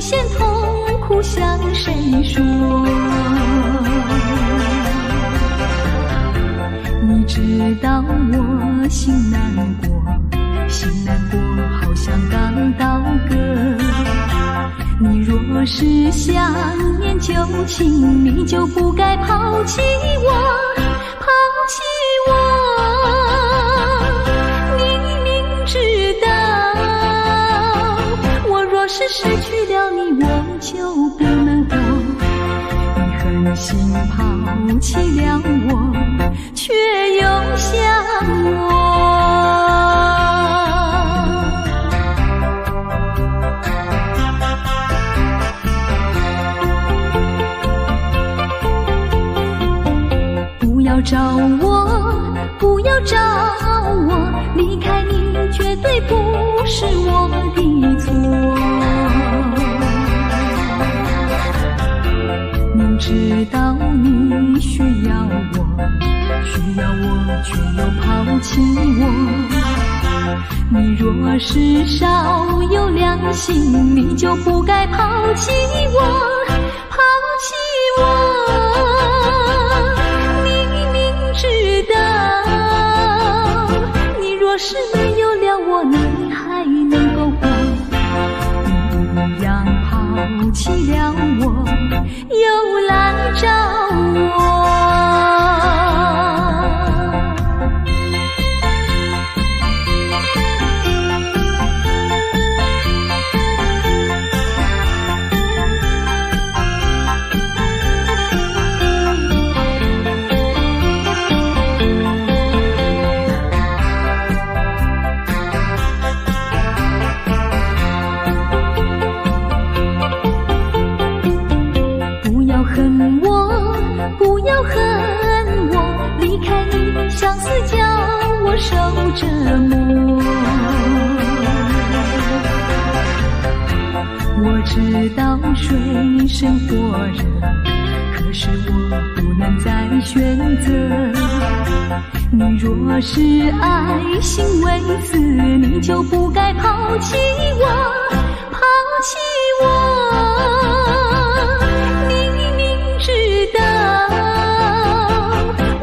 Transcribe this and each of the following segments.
限痛苦向谁说？你知道我心难过，心难过好像刚到歌。你若是想念旧情，你就不该抛弃我，抛弃我。你明知道我若是失去了你，我就不能活。你狠心抛弃了我，却又想我。不要找我，不要找我，离开你绝对不是我的错。明知道你需要我，却又抛弃我。你若是少有良心，你就不该抛弃我，抛弃我。知道你若是没有了我，你还能够活。你一样抛弃了我，又来找我。相思叫我受折磨，我知道水深火热，可是我不能再选择。你若是爱心为此，你就不该抛弃我，抛弃我。你明知道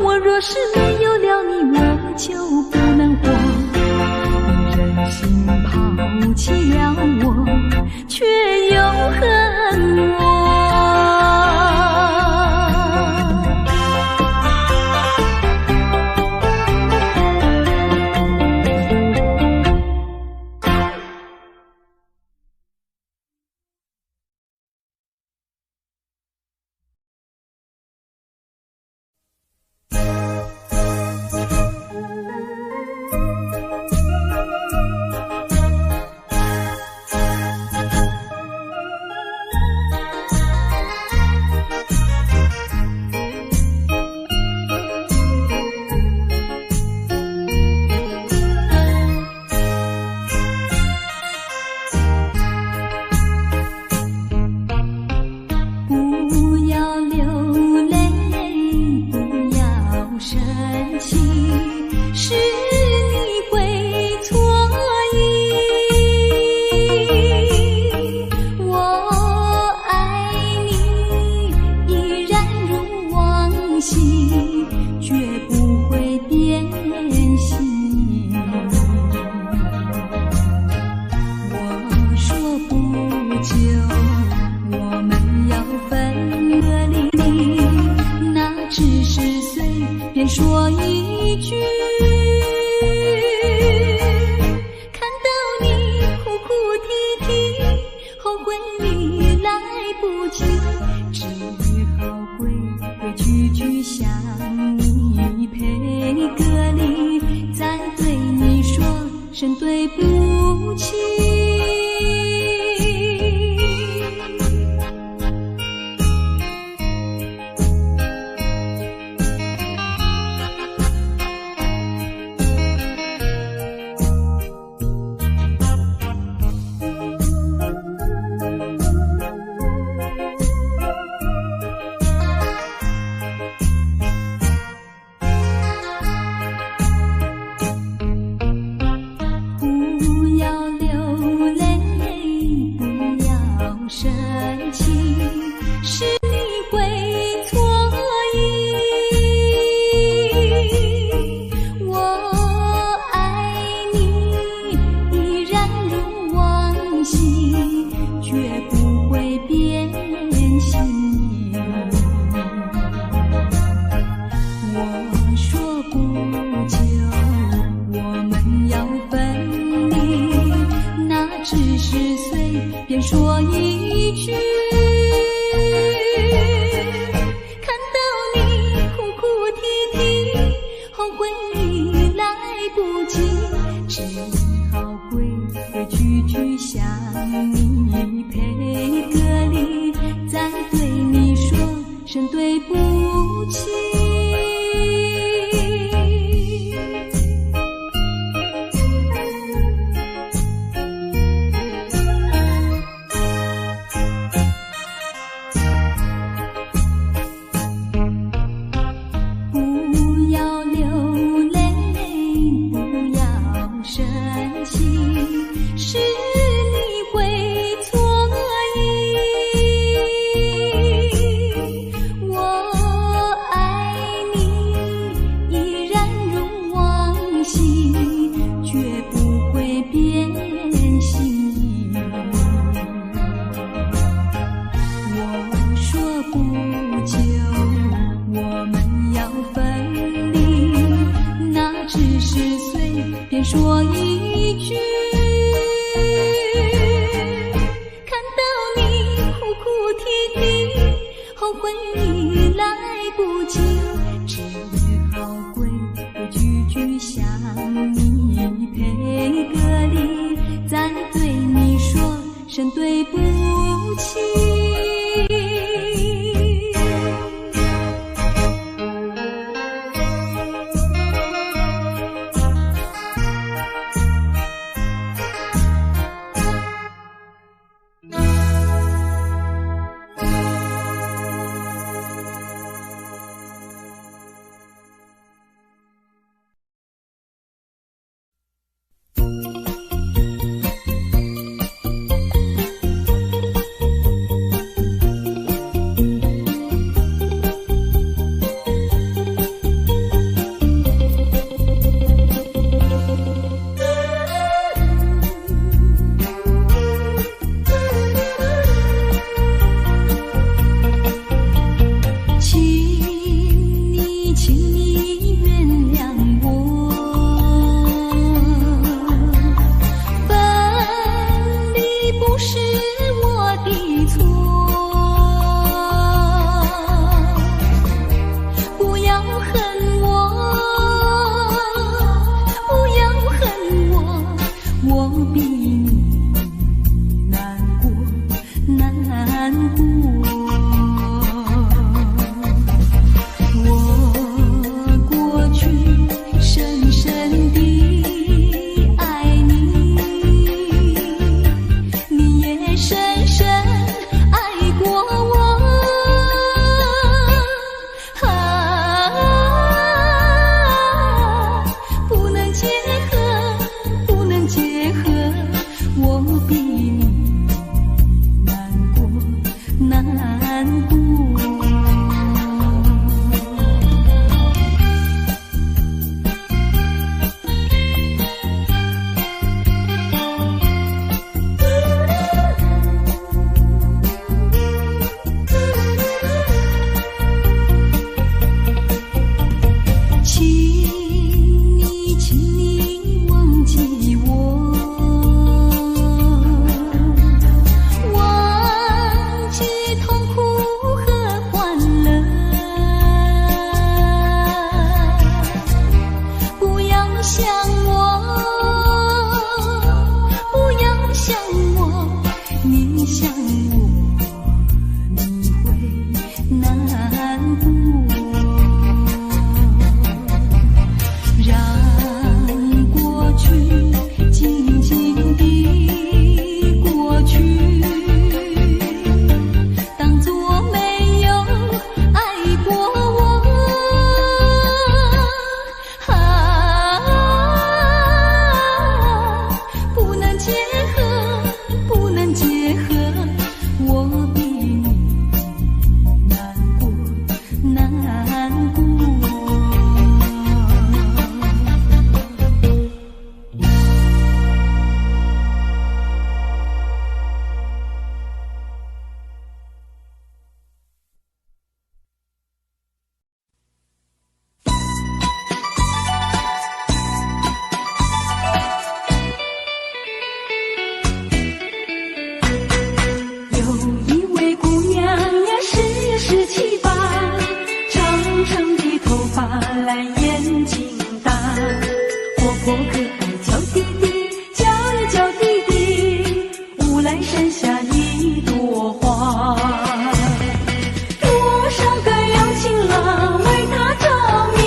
我若是没有了你，我就不能活。你忍心抛弃了我，却又恨我。说一句，看到你哭哭啼啼，后悔已来不及，只好规规矩矩向你赔个礼，再对你说声对不起。说一句，看到你哭哭啼啼，后悔已来不及，只好规规矩矩向你赔个礼，再对你说声对不起。说一句，看到你哭哭啼啼，后悔已来不及，只好规规矩矩向你赔个礼，再对你说声对不起。有一位姑娘呀，17、18，长长的头发，蓝眼睛大，活泼可爱叫弟弟，叫呀叫弟弟，乌来山下一朵花。多少个有情郎为她着迷，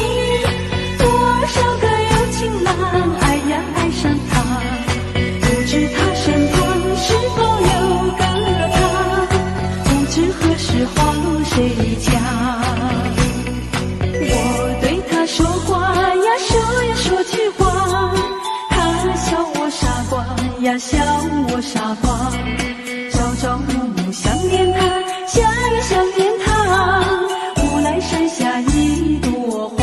多少个有情郎爱呀爱上她，不知她身旁是否有个他，不知何时花落谁家。我对她说话呀，说呀说句话，她笑我傻瓜呀，笑我傻瓜，朝朝暮暮想念她，想呀想念她，乌来山下一朵花。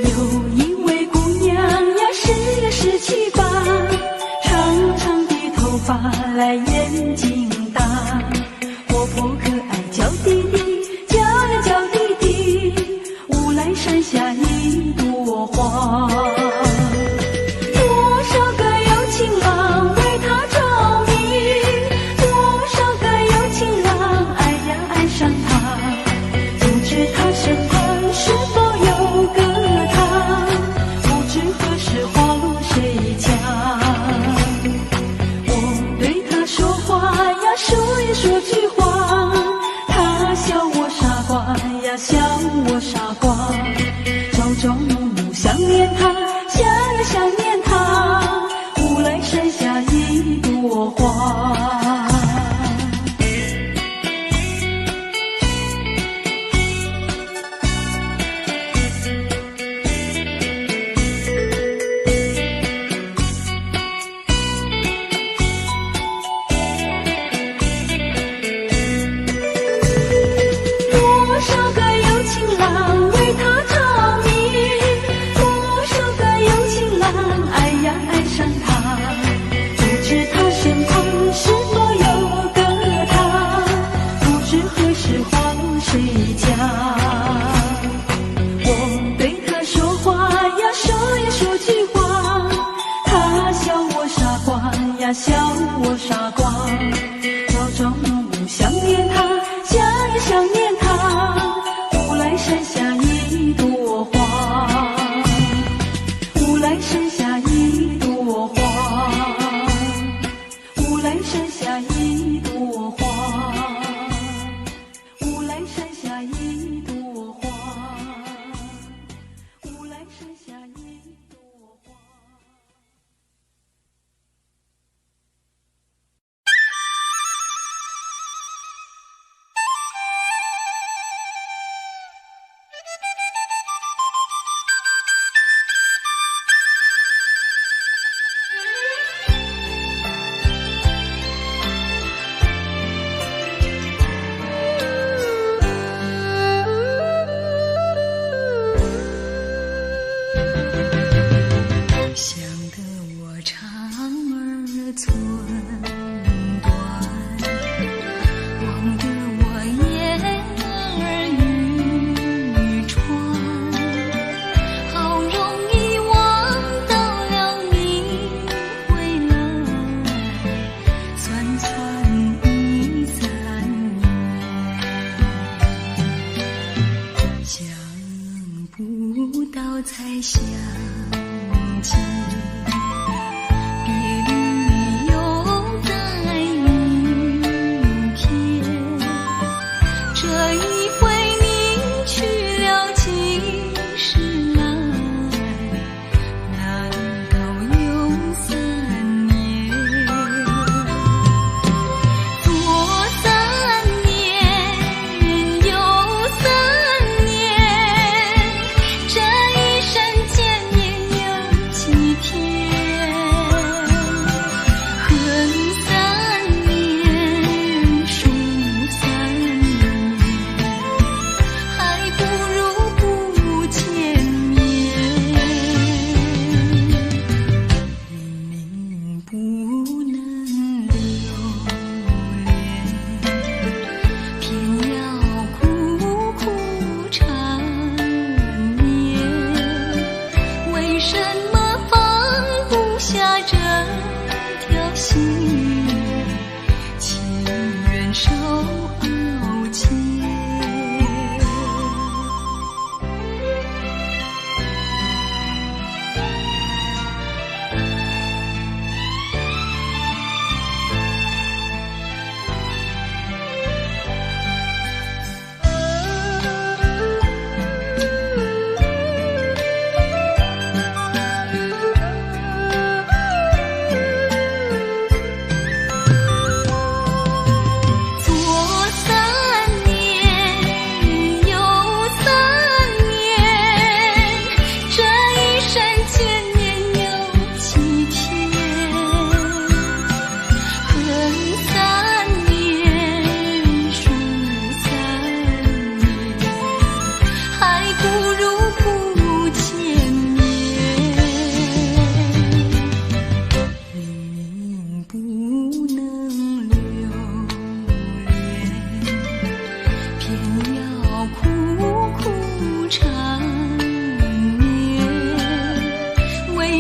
有一位姑娘呀，17、18，长长的头发，蓝眼睛大，活泼可爱叫弟弟，叫呀叫弟弟，乌来山下一朵花。多少个有情郎为她着迷，多少个有情郎爱呀爱上她，不知她身旁是否有个他，不知何时花落谁家。我对她说话呀，说呀说句话，她笑我傻瓜呀，笑我傻瓜，朝朝暮暮想念她，想呀想念她，乌来山下一朵花。多少个有情郎为她着迷，多少个有情郎爱呀爱上她，不知她身旁是否有个他，不知何时花落谁家。我对她说话呀，说呀说句话，她笑我傻瓜呀，笑我傻瓜，朝朝暮暮想念她，想呀想念她，乌来山下一朵花，乌来山下一朵花，乌来山下一朵花，乌来山下一朵花，乌来山下一朵花。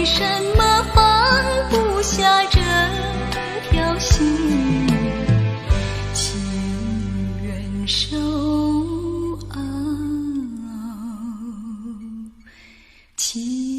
为什么放不下这条心？情人手啊牵。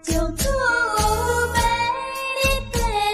就准备你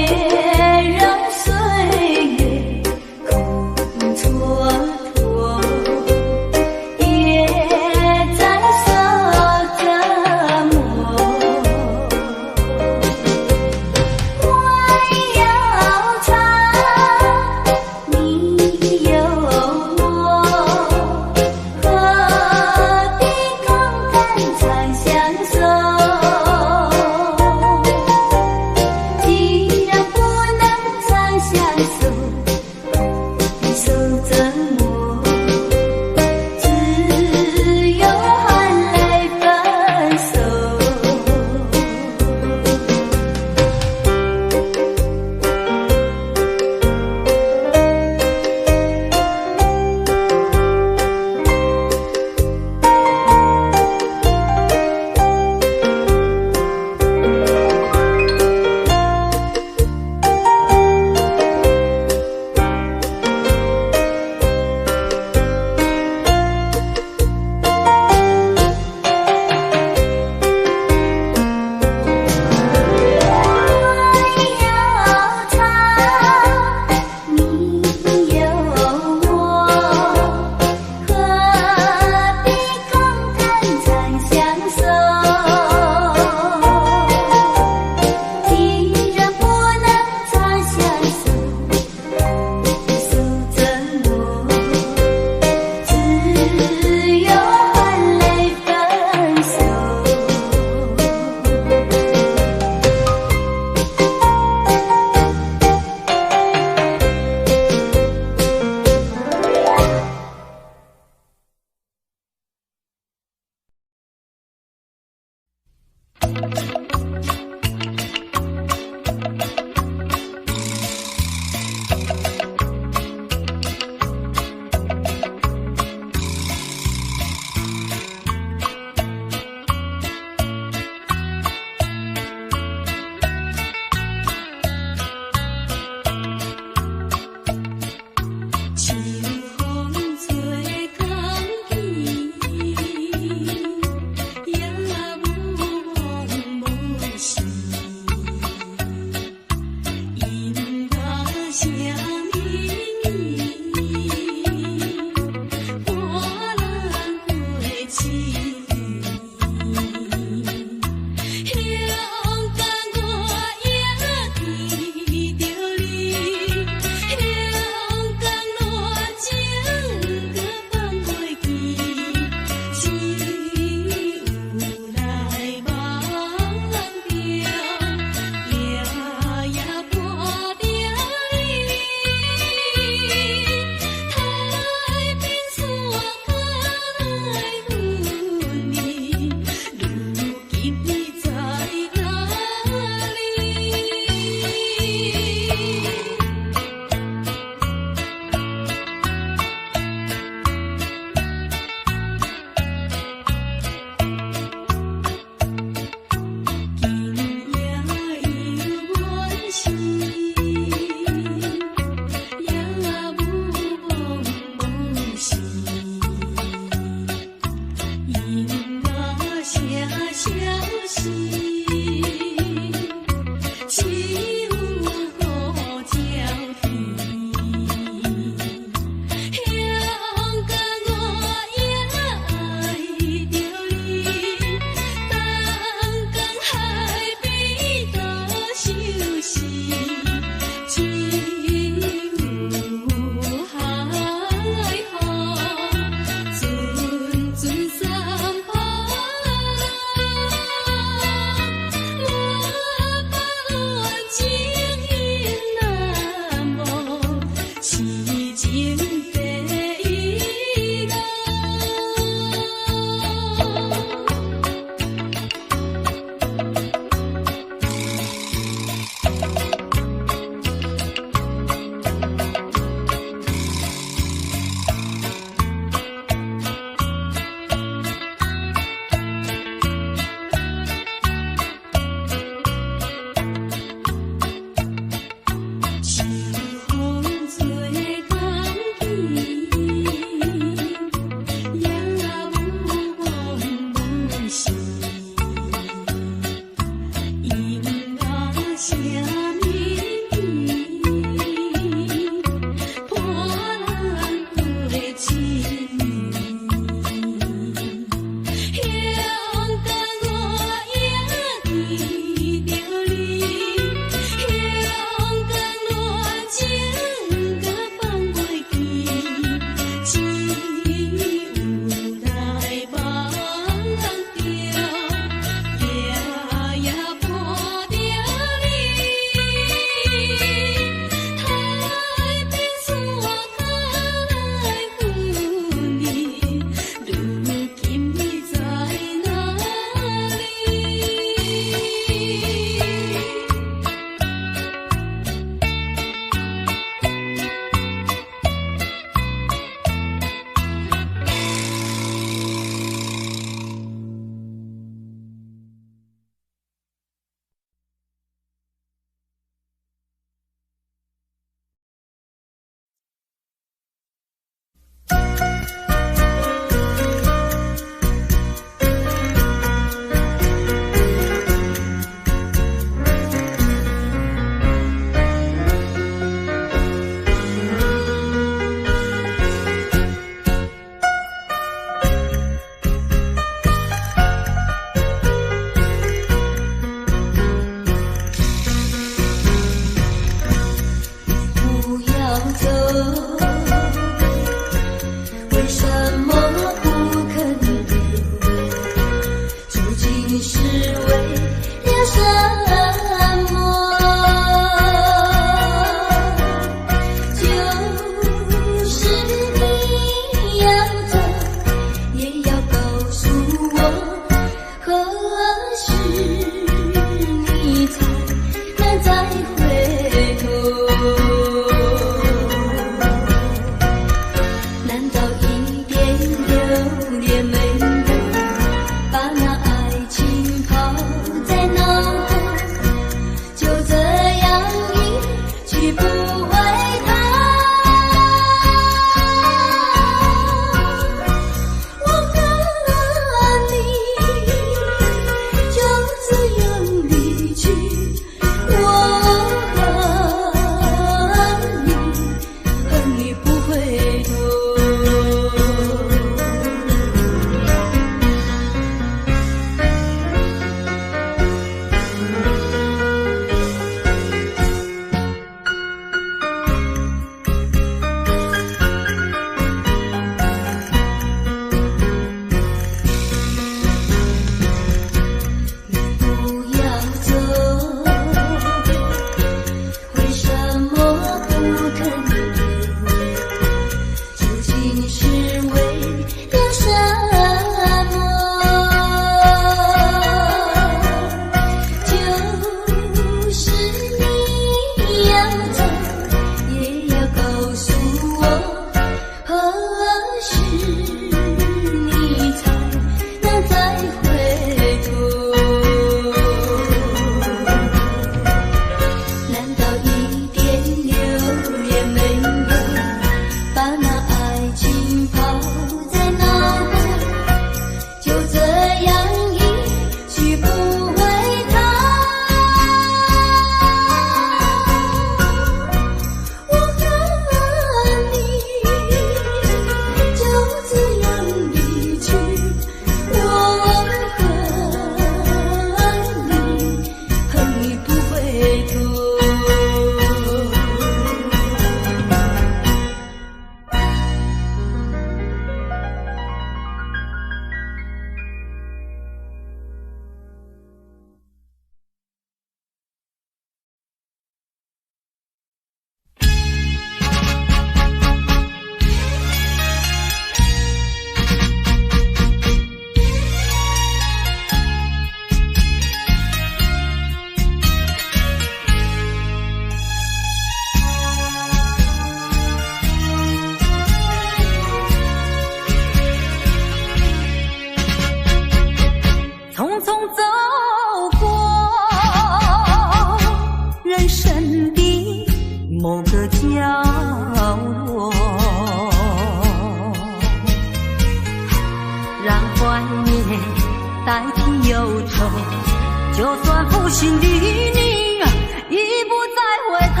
心的你，已不再回头，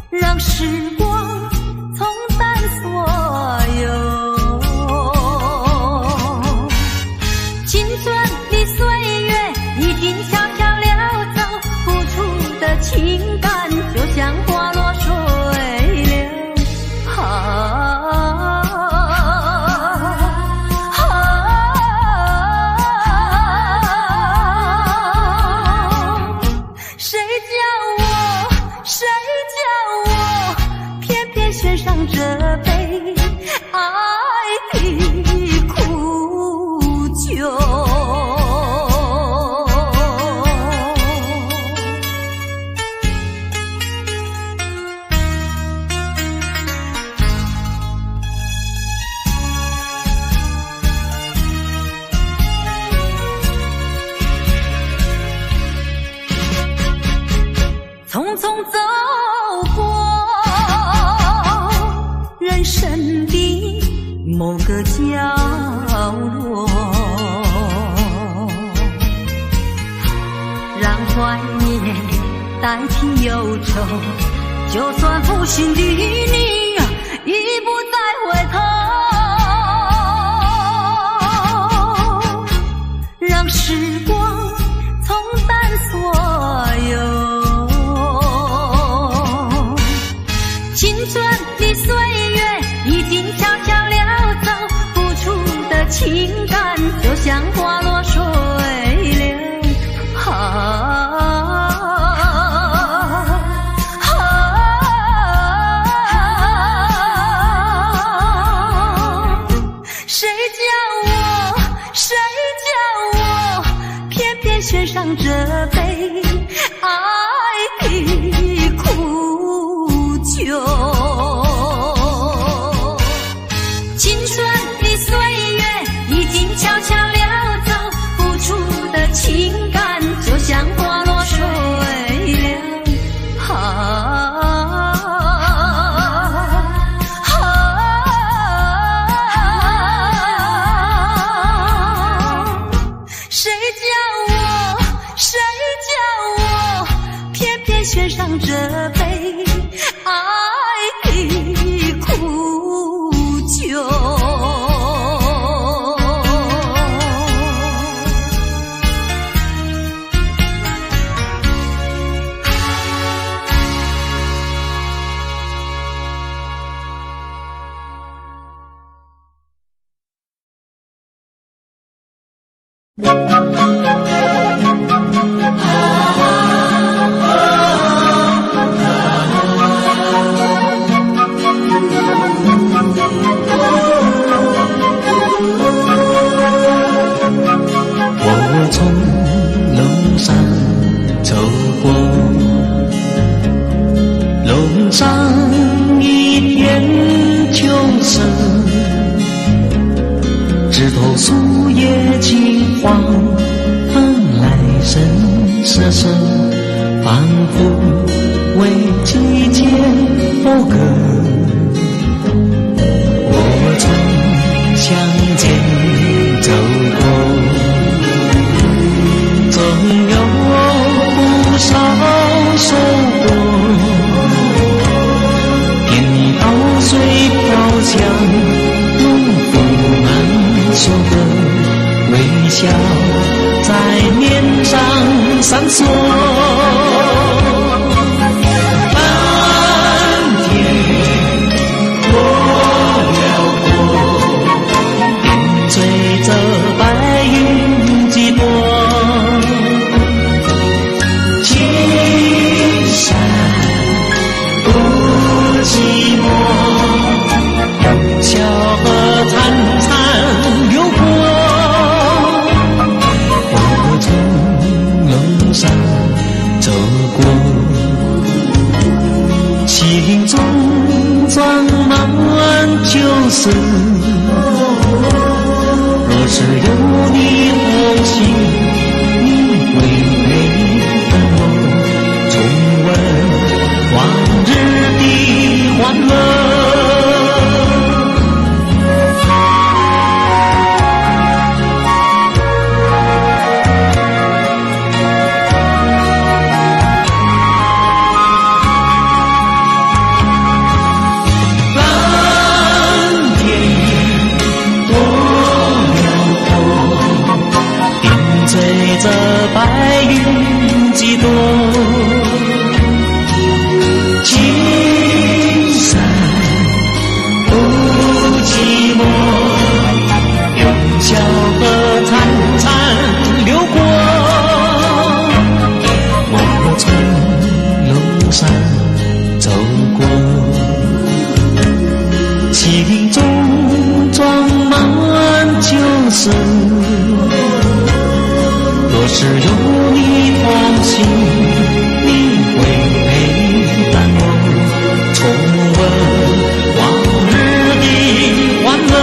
让时光冲淡所有。青春的岁月已经悄悄溜走，付出的情感就像花落水流。献上这杯爱的苦酒。匆匆走过人生的某个角落，让怀念代替忧愁，就算负心的你已不再回头，让时光冲淡所有。青春的岁月已经悄悄溜走，付出的情感就像花落水流。谁叫我偏偏献上这杯爱的苦酒。青春的岁月已经悄悄溜走，付出的情感就像花落水流。谁叫我偏偏献上这杯爱的苦酒。枝头树叶金黄，来生色声，仿佛为季节讴歌。我曾相见走过，总有不少收获，添你稻穗飘香，农夫满手的微笑在面上闪烁。蓝天过了过，点缀着白云几朵，青山不寂寞，小河潺潺流过。我从楼上走过，心中装满旧事。若是有你同行，你会陪伴我重温往日的欢乐。生。若是有你同行，你会陪伴我重温往日的欢乐。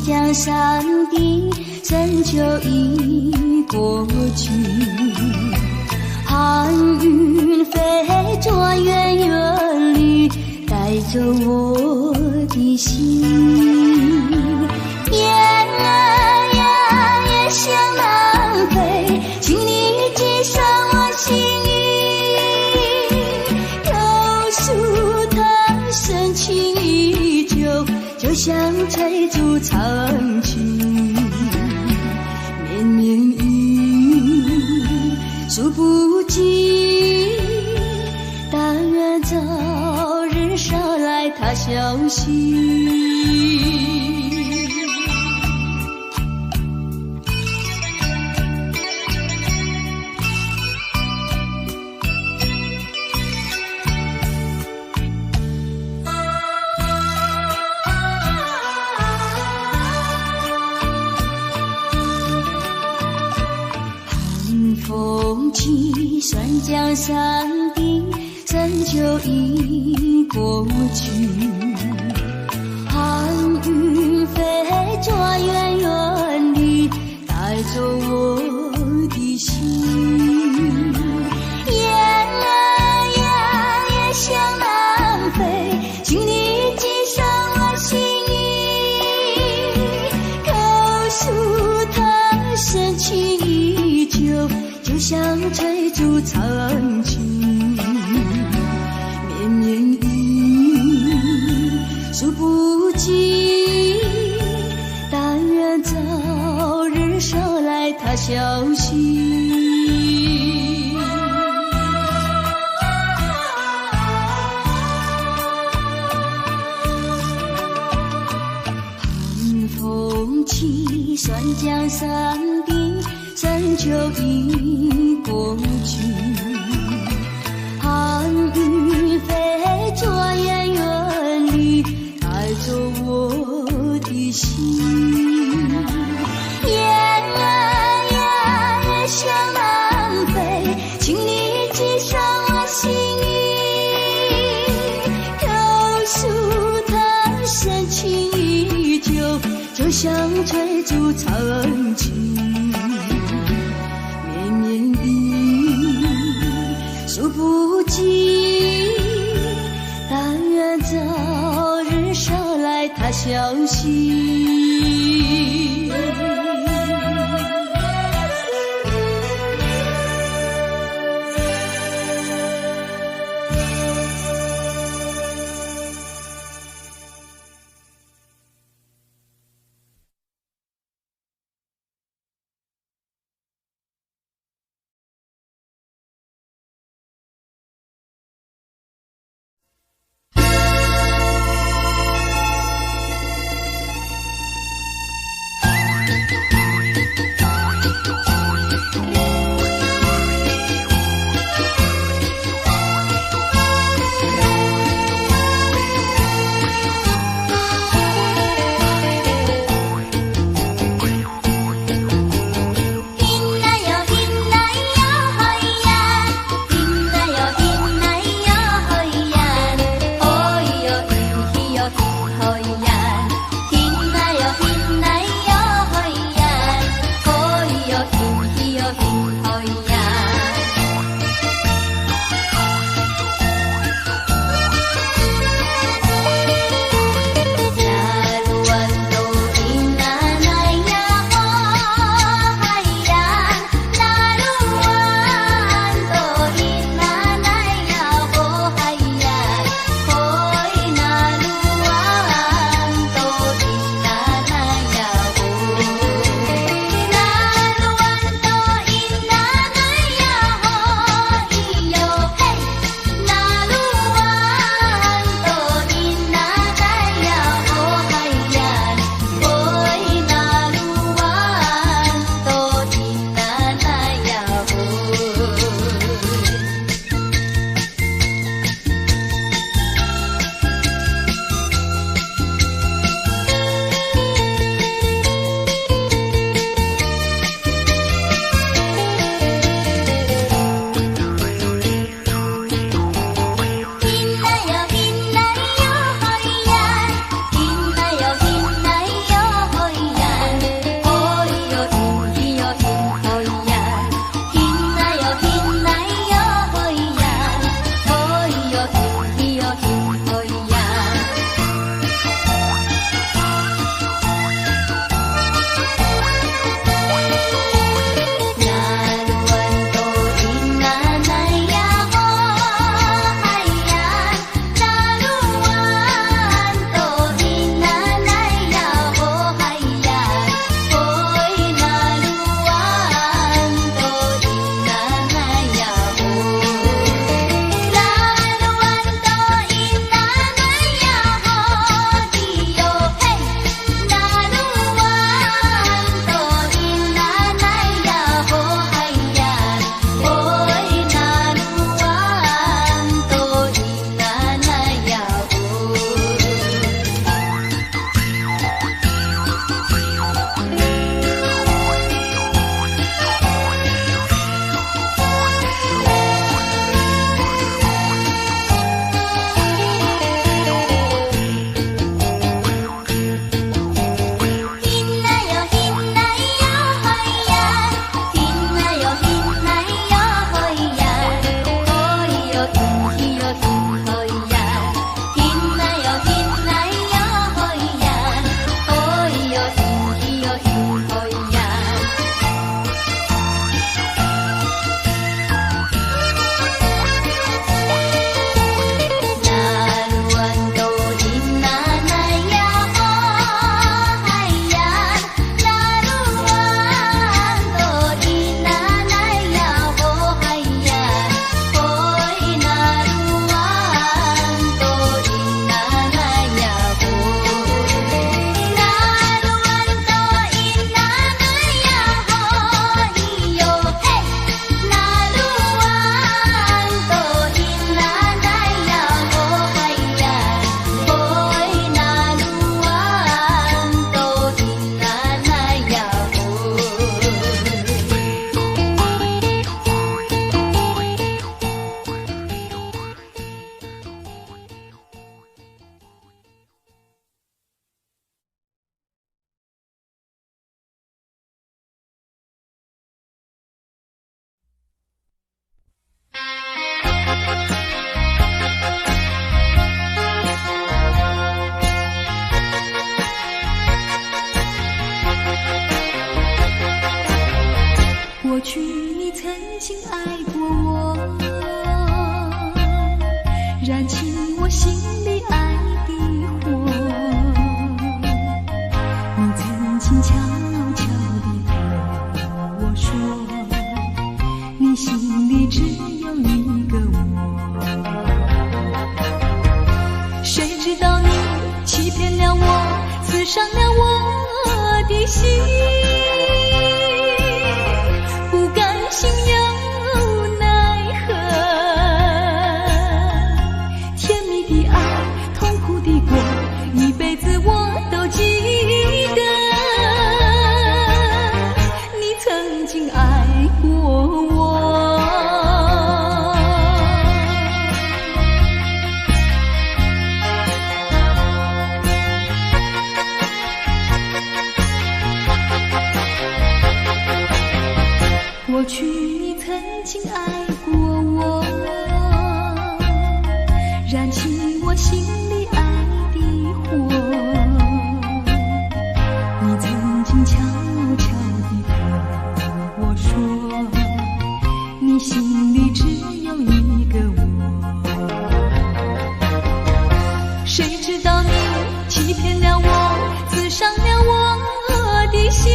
江上的深秋已过去，寒云飞着远远里，带走我的心。雁儿呀也向南飞，请你寄上我心意。有树藤深情依旧，就像翠竹长青。绵绵雨数不尽，但愿早日捎来他消息。起，酸江山的深秋已过去，寒云飞转远远地带走我的心，雁儿呀也向南飞，请你寄上我心意，告诉他深情依旧，就像追逐曾经，绵绵雨数不尽，但愿早日捎来他消息。寒风起，酸江山的深秋已过去，寒云飞转远远地带走我的心，雁儿呀也向南飞，请你寄上我心意，告诉他深情依旧，就像追逐曾经，绵绵雨数不尽，但愿早日捎来他消息。过去你曾经爱过我，燃起我心里爱的火。你曾经悄悄地对我说，你心里只有一个我。谁知道你欺骗了我，刺伤了我的心。心有奈何，甜蜜的爱，痛苦的过，一辈子我都记得。你曾经爱过我，过去你曾经爱过我，燃起我心里爱的火。你曾经悄悄地对我说，你心里只有一个我。谁知道你欺骗了我，刺伤了我的心。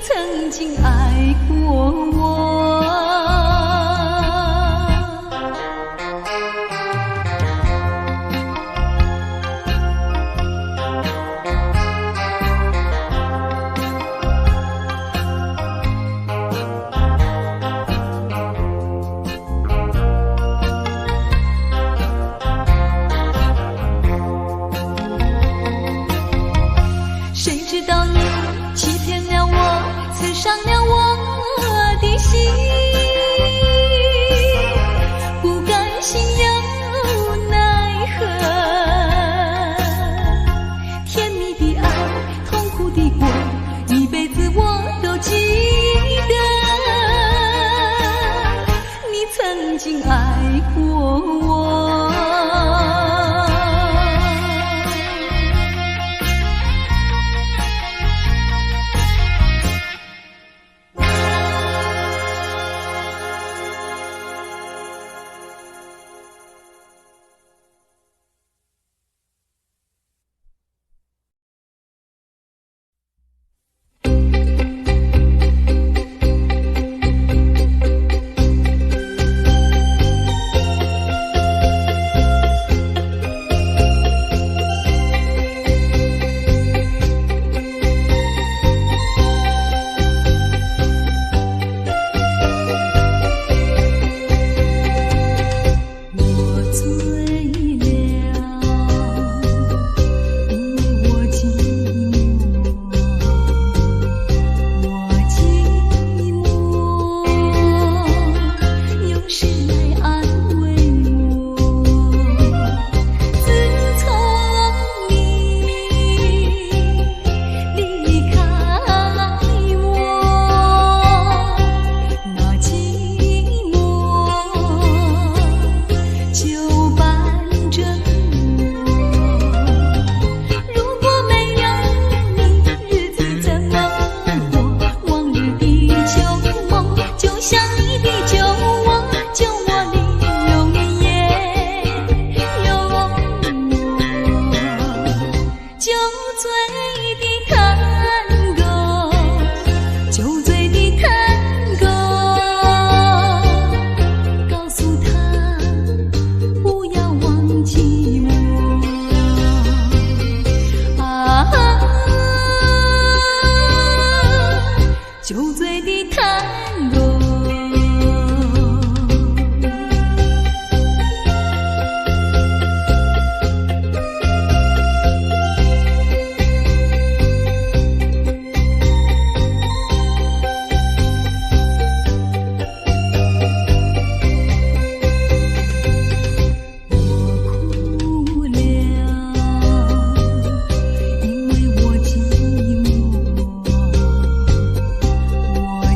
曾经爱过我，谁知道你欺骗了我，刺伤了我的心。不甘心又奈何，甜蜜的爱，痛苦的过，一辈子我都记得。你曾经爱过我，酒醉的探戈。我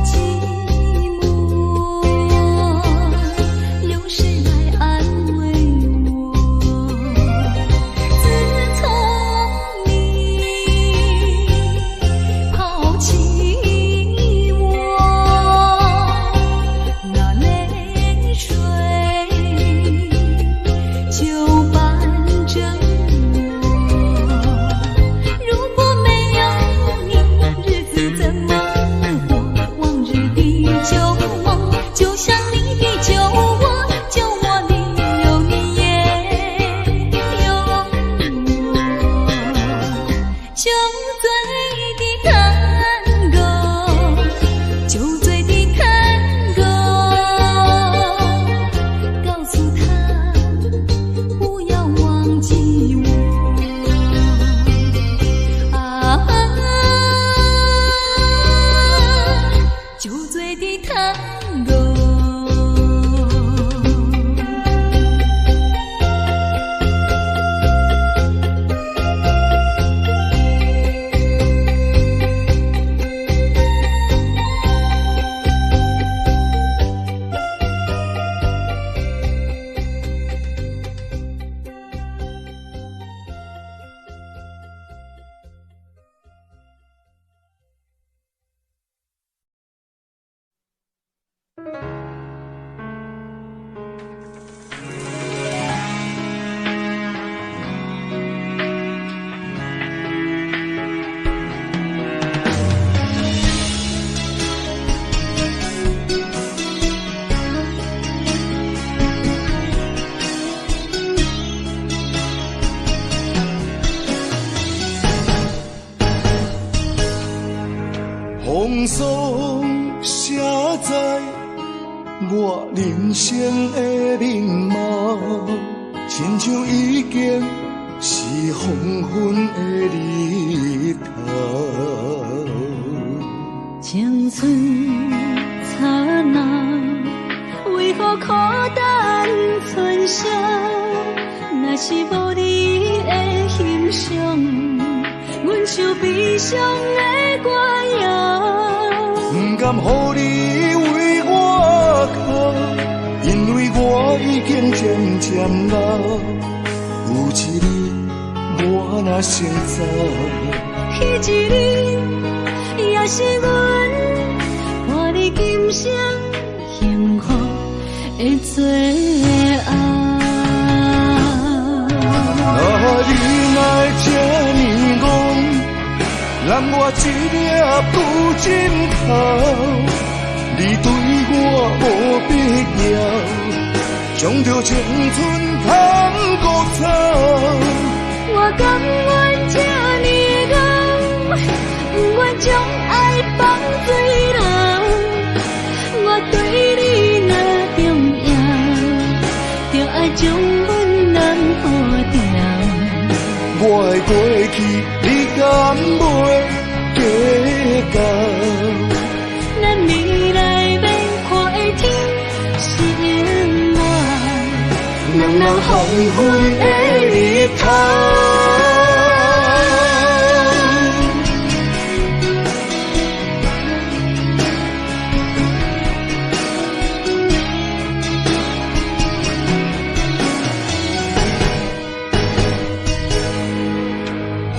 风霜写在我人生的面貌，亲像已经是黄昏的日头。青春刹那，为何孤单存剩？若是无你的欣赏，阮就悲伤的歌谣。不甘予你为我哭，因为我已经渐渐老。有一日我若先走，彼一日也是阮伴你今生幸福的最后。你来这呢戆，让我一粒不尽头。你对我无必要，将着青春通孤草。我甘愿这呢戆，不愿将爱放水流。我对你若重要，就爱将阮人付掉。我的过去，你敢袂计较？咱未来要看的天是我，人人黄昏的日头。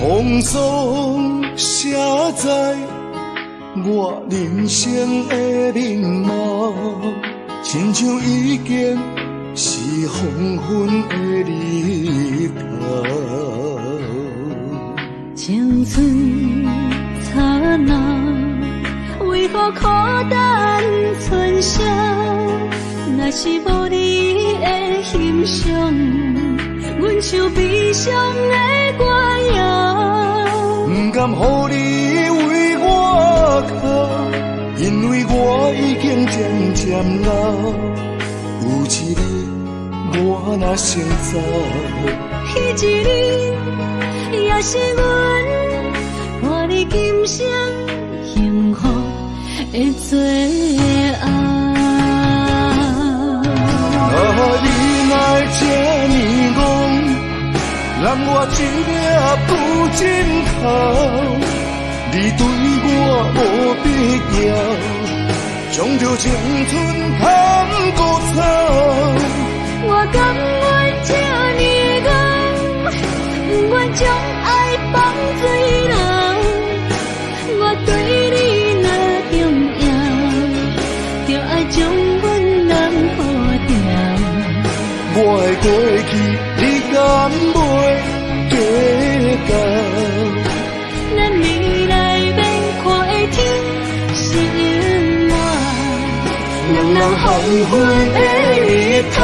风霜写在我人生的面貌，亲像已经是黄昏的日头。青春刹那，为何孤单存剩？若是无你的欣赏，阮就悲伤的歌谣。不甘予你为我哭，因为我已经渐渐老。有一日我若先走，彼一日也是阮伴你今生幸福的最后。你来这呢戆，让我一粒不尽头。你对我无必要，将着青春通孤草。我甘愿这呢戆，不愿将爱放水流。我对你若重要，就爱将阮人付掉。我的过去，你敢袂计较？咱未来要看的天是我，人人黄昏的日头。